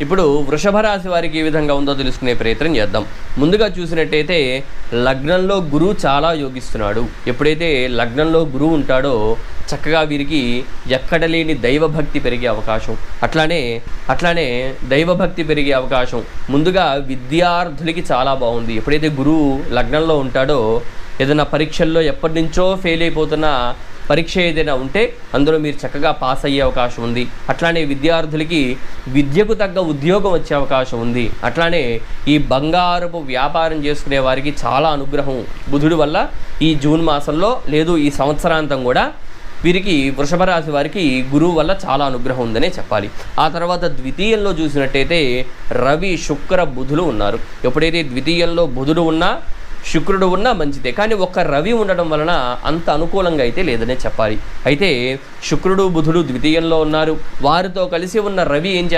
ఇప్పుడు వృషభ రాశి వారికి ఏ విధంగా ఉందో తెలుసుకునే ప్రయత్నం చేద్దాం. ముందుగా చూసినట్టయితే లగ్నంలో గురువు చాలా యోగిస్తున్నాడు. ఎప్పుడైతే లగ్నంలో గురువు ఉంటాడో చక్కగా వీరికి ఎక్కడ లేని దైవభక్తి పెరిగే అవకాశం, అట్లానే దైవభక్తి పెరిగే అవకాశం. ముందుగా విద్యార్థులకి చాలా బాగుంది. ఎప్పుడైతే గురువు లగ్నంలో ఉంటాడో ఏదైనా పరీక్షల్లో ఎప్పటి నుంచో ఫెయిల్ అయిపోతున్న పరీక్ష ఏదైనా ఉంటే అందులో మీరు చక్కగా పాస్ అయ్యే అవకాశం ఉంది. అట్లానే విద్యార్థులకి విద్యకు తగ్గ ఉద్యోగం వచ్చే అవకాశం ఉంది. అట్లానే ఈ బంగారపు వ్యాపారం చేసుకునే వారికి చాలా అనుగ్రహం బుధుడి వల్ల ఈ జూన్ మాసంలో లేదు ఈ సంవత్సరాంతం కూడా వీరికి వృషభ రాశి వారికి గురువు వల్ల చాలా అనుగ్రహం ఉందనే చెప్పాలి. ఆ తర్వాత ద్వితీయంలో చూసినట్టయితే రవి శుక్ర బుధులు ఉన్నారు. ఎప్పుడైతే ద్వితీయంలో బుధుడు ఉన్నా శుక్రుడు ఉన్నా మంచిదే, కానీ ఒక్క రవి ఉండడం వలన అంత అనుకూలంగా అయితే లేదనే చెప్పాలి. అయితే శుక్రుడు బుధుడు ద్వితీయంలో ఉన్నారు. వారితో కలిసి ఉన్న రవి ఏం చేస్తారు